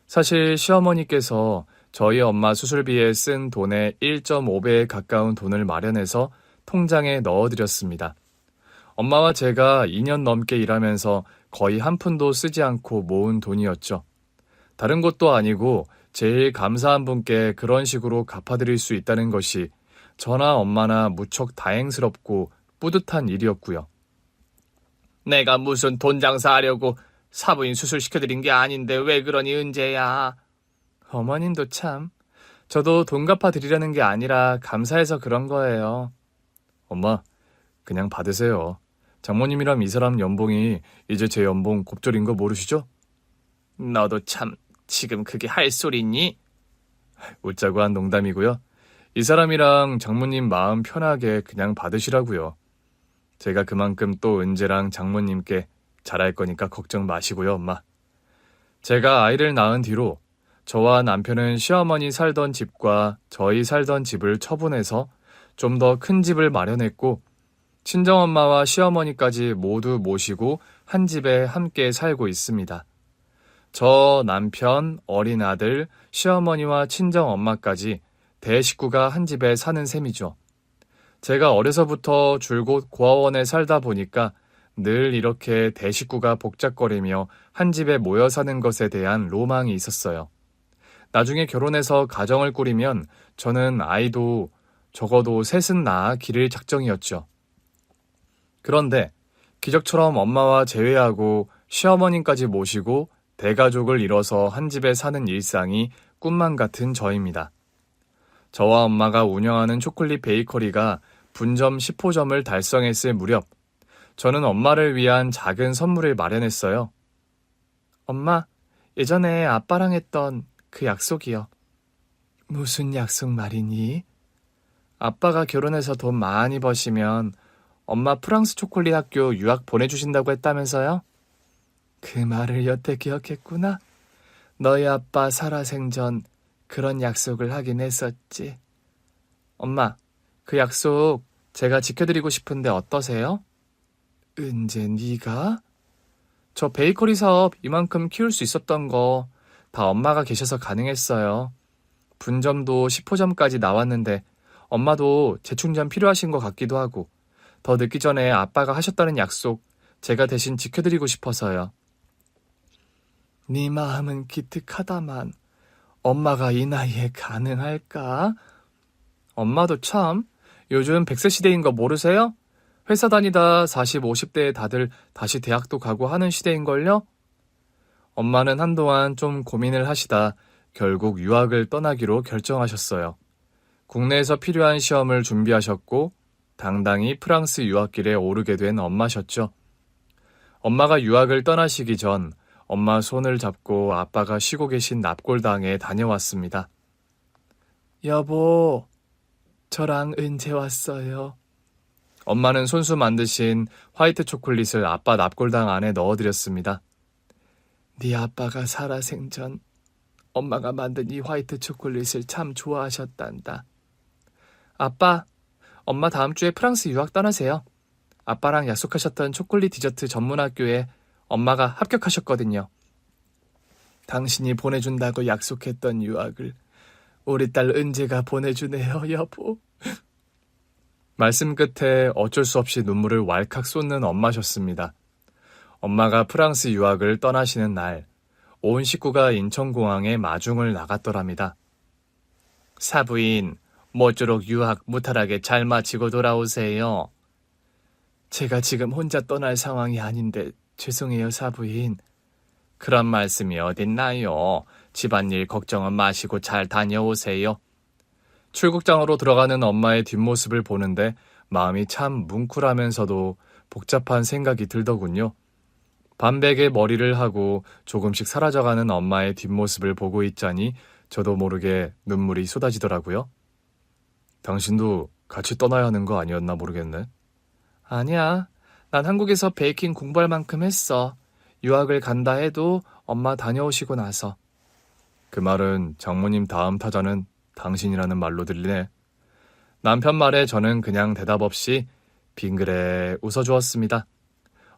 사실 시어머니께서 저희 엄마 수술비에 쓴 돈의 1.5배에 가까운 돈을 마련해서 통장에 넣어드렸습니다. 엄마와 제가 2년 넘게 일하면서 거의 한 푼도 쓰지 않고 모은 돈이었죠. 다른 것도 아니고 제일 감사한 분께 그런 식으로 갚아드릴 수 있다는 것이 저나 엄마나 무척 다행스럽고 뿌듯한 일이었고요. 내가 무슨 돈 장사하려고 사부인 수술시켜드린 게 아닌데 왜 그러니 은재야. 어머님도 참. 저도 돈 갚아드리려는 게 아니라 감사해서 그런 거예요. 엄마, 그냥 받으세요. 장모님이랑 이 사람 연봉이 이제 제 연봉 곱절인 거 모르시죠? 너도 참 지금 그게 할 소리니? 웃자고 한 농담이고요. 이 사람이랑 장모님 마음 편하게 그냥 받으시라고요. 제가 그만큼 또 은재랑 장모님께 잘할 거니까 걱정 마시고요, 엄마. 제가 아이를 낳은 뒤로 저와 남편은 시어머니 살던 집과 저희 살던 집을 처분해서 좀 더 큰 집을 마련했고 친정엄마와 시어머니까지 모두 모시고 한 집에 함께 살고 있습니다. 저, 남편, 어린 아들, 시어머니와 친정엄마까지 대식구가 한 집에 사는 셈이죠. 제가 어려서부터 줄곧 고아원에 살다 보니까 늘 이렇게 대식구가 복잡거리며 한 집에 모여 사는 것에 대한 로망이 있었어요. 나중에 결혼해서 가정을 꾸리면 저는 아이도 적어도 셋은 낳아 기를 작정이었죠. 그런데 기적처럼 엄마와 재회하고 시어머님까지 모시고 대가족을 이뤄서 한 집에 사는 일상이 꿈만 같은 저입니다. 저와 엄마가 운영하는 초콜릿 베이커리가 분점 10호점을 달성했을 무렵 저는 엄마를 위한 작은 선물을 마련했어요. 엄마, 예전에 아빠랑 했던 그 약속이요. 무슨 약속 말이니? 아빠가 결혼해서 돈 많이 버시면 엄마 프랑스 초콜릿 학교 유학 보내주신다고 했다면서요? 그 말을 여태 기억했구나. 너희 아빠 살아생전 그런 약속을 하긴 했었지. 엄마, 그 약속 제가 지켜드리고 싶은데 어떠세요? 은재 네가? 저 베이커리 사업 이만큼 키울 수 있었던 거 다 엄마가 계셔서 가능했어요. 분점도 10호점까지 나왔는데 엄마도 재충전 필요하신 것 같기도 하고 더 늦기 전에 아빠가 하셨다는 약속 제가 대신 지켜드리고 싶어서요. 네 마음은 기특하다만 엄마가 이 나이에 가능할까? 엄마도 참 요즘 100세 시대인 거 모르세요? 회사 다니다 40, 50대에 다들 다시 대학도 가고 하는 시대인걸요? 엄마는 한동안 좀 고민을 하시다 결국 유학을 떠나기로 결정하셨어요. 국내에서 필요한 시험을 준비하셨고 당당히 프랑스 유학길에 오르게 된 엄마셨죠. 엄마가 유학을 떠나시기 전 엄마 손을 잡고 아빠가 쉬고 계신 납골당에 다녀왔습니다. 여보, 저랑 은재 왔어요. 엄마는 손수 만드신 화이트 초콜릿을 아빠 납골당 안에 넣어드렸습니다. 네 아빠가 살아생전 엄마가 만든 이 화이트 초콜릿을 참 좋아하셨단다. 아빠, 엄마 다음 주에 프랑스 유학 떠나세요. 아빠랑 약속하셨던 초콜릿 디저트 전문학교에 엄마가 합격하셨거든요. 당신이 보내준다고 약속했던 유학을 우리 딸 은재가 보내주네요, 여보. 말씀 끝에 어쩔 수 없이 눈물을 왈칵 쏟는 엄마셨습니다. 엄마가 프랑스 유학을 떠나시는 날, 온 식구가 인천공항에 마중을 나갔더랍니다. 사부인, 모쪼록 유학 무탈하게 잘 마치고 돌아오세요. 제가 지금 혼자 떠날 상황이 아닌데 죄송해요, 사부인. 그런 말씀이 어딨나요? 집안일 걱정은 마시고 잘 다녀오세요. 출국장으로 들어가는 엄마의 뒷모습을 보는데 마음이 참 뭉클하면서도 복잡한 생각이 들더군요. 반백의 머리를 하고 조금씩 사라져가는 엄마의 뒷모습을 보고 있자니 저도 모르게 눈물이 쏟아지더라고요. 당신도 같이 떠나야 하는 거 아니었나 모르겠네. 아니야. 난 한국에서 베이킹 공부할 만큼 했어. 유학을 간다 해도 엄마 다녀오시고 나서. 그 말은 장모님 다음 타자는 당신이라는 말로 들리네. 남편 말에 저는 그냥 대답 없이 빙그레 웃어주었습니다.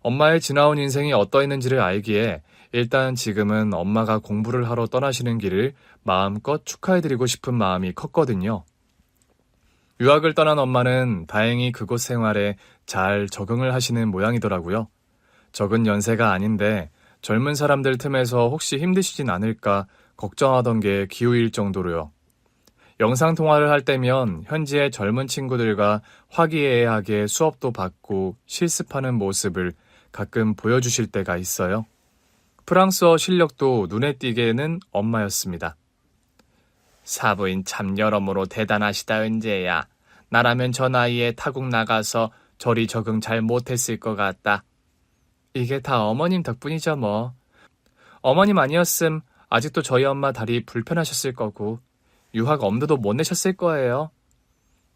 엄마의 지나온 인생이 어떠했는지를 알기에 일단 지금은 엄마가 공부를 하러 떠나시는 길을 마음껏 축하해드리고 싶은 마음이 컸거든요. 유학을 떠난 엄마는 다행히 그곳 생활에 잘 적응을 하시는 모양이더라고요. 적은 연세가 아닌데 젊은 사람들 틈에서 혹시 힘드시진 않을까 걱정하던 게 기우일 정도로요. 영상통화를 할 때면 현지의 젊은 친구들과 화기애애하게 수업도 받고 실습하는 모습을 가끔 보여주실 때가 있어요. 프랑스어 실력도 눈에 띄게는 엄마였습니다. 사부인 참 여러모로 대단하시다, 은재야. 나라면 저 나이에 타국 나가서 저리 적응 잘 못했을 것 같다. 이게 다 어머님 덕분이죠 뭐. 어머님 아니었음 아직도 저희 엄마 다리 불편하셨을 거고 유학 엄두도 못 내셨을 거예요.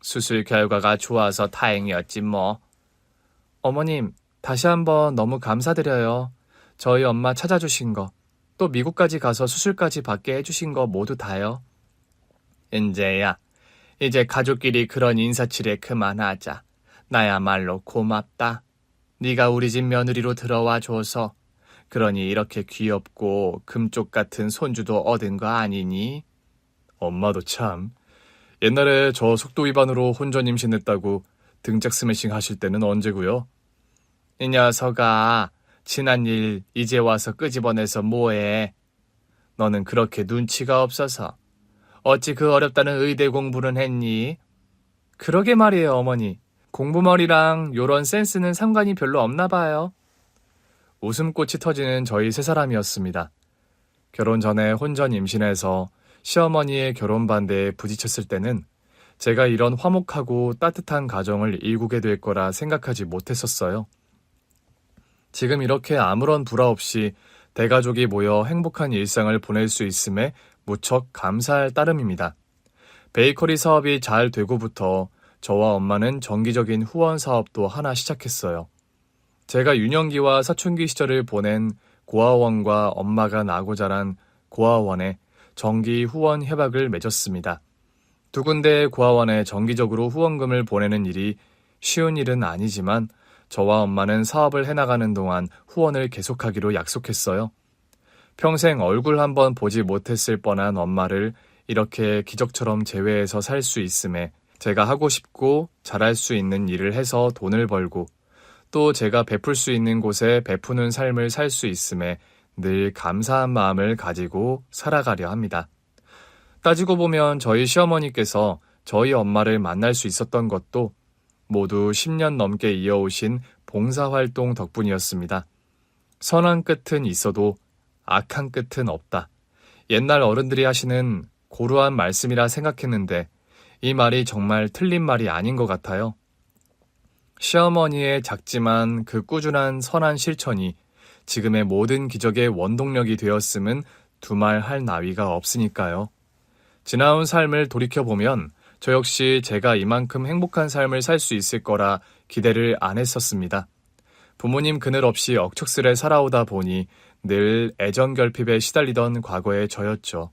수술 결과가 좋아서 다행이었지 뭐. 어머님 다시 한번 너무 감사드려요. 저희 엄마 찾아주신 거, 또 미국까지 가서 수술까지 받게 해주신 거 모두 다요. 은재야, 이제 가족끼리 그런 인사치레 그만하자. 나야말로 고맙다. 네가 우리 집 며느리로 들어와 줘서. 그러니 이렇게 귀엽고 금쪽 같은 손주도 얻은 거 아니니? 엄마도 참. 옛날에 저 속도 위반으로 혼전 임신했다고 등짝 스매싱 하실 때는 언제고요? 이 녀석아, 지난 일 이제 와서 끄집어내서 뭐해? 너는 그렇게 눈치가 없어서. 어찌 그 어렵다는 의대 공부는 했니? 그러게 말이에요, 어머니. 공부머리랑 요런 센스는 상관이 별로 없나 봐요. 웃음꽃이 터지는 저희 세 사람이었습니다. 결혼 전에 혼전 임신해서 시어머니의 결혼 반대에 부딪혔을 때는 제가 이런 화목하고 따뜻한 가정을 일구게 될 거라 생각하지 못했었어요. 지금 이렇게 아무런 불화 없이 대가족이 모여 행복한 일상을 보낼 수 있음에 무척 감사할 따름입니다. 베이커리 사업이 잘 되고부터 저와 엄마는 정기적인 후원 사업도 하나 시작했어요. 제가 유년기와 사춘기 시절을 보낸 고아원과 엄마가 나고 자란 고아원에 정기 후원 협약을 맺었습니다. 두 군데의 고아원에 정기적으로 후원금을 보내는 일이 쉬운 일은 아니지만 저와 엄마는 사업을 해나가는 동안 후원을 계속하기로 약속했어요. 평생 얼굴 한번 보지 못했을 뻔한 엄마를 이렇게 기적처럼 재회해서 살 수 있음에 제가 하고 싶고 잘할 수 있는 일을 해서 돈을 벌고 또 제가 베풀 수 있는 곳에 베푸는 삶을 살 수 있음에 늘 감사한 마음을 가지고 살아가려 합니다. 따지고 보면 저희 시어머니께서 저희 엄마를 만날 수 있었던 것도 모두 10년 넘게 이어오신 봉사활동 덕분이었습니다. 선한 끝은 있어도 악한 끝은 없다. 옛날 어른들이 하시는 고루한 말씀이라 생각했는데 이 말이 정말 틀린 말이 아닌 것 같아요. 시어머니의 작지만 그 꾸준한 선한 실천이 지금의 모든 기적의 원동력이 되었음은 두말 할 나위가 없으니까요. 지나온 삶을 돌이켜보면 저 역시 제가 이만큼 행복한 삶을 살 수 있을 거라 기대를 안 했었습니다. 부모님 그늘 없이 억척스레 살아오다 보니 늘 애정결핍에 시달리던 과거의 저였죠.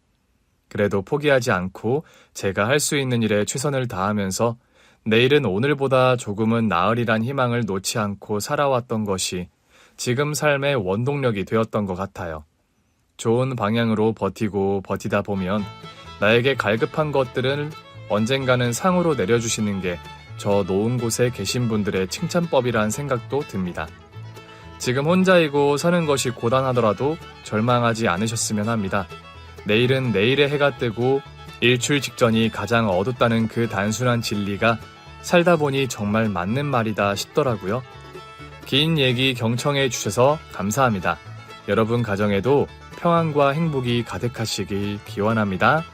그래도 포기하지 않고 제가 할 수 있는 일에 최선을 다하면서 내일은 오늘보다 조금은 나으리란 희망을 놓지 않고 살아왔던 것이 지금 삶의 원동력이 되었던 것 같아요. 좋은 방향으로 버티고 버티다 보면 나에게 갈급한 것들을 언젠가는 상으로 내려주시는 게 저 놓은 곳에 계신 분들의 칭찬법이란 생각도 듭니다. 지금 혼자이고 사는 것이 고단하더라도 절망하지 않으셨으면 합니다. 내일은 내일의 해가 뜨고 일출 직전이 가장 어둡다는 그 단순한 진리가 살다 보니 정말 맞는 말이다 싶더라고요. 긴 얘기 경청해 주셔서 감사합니다. 여러분 가정에도 평안과 행복이 가득하시길 기원합니다.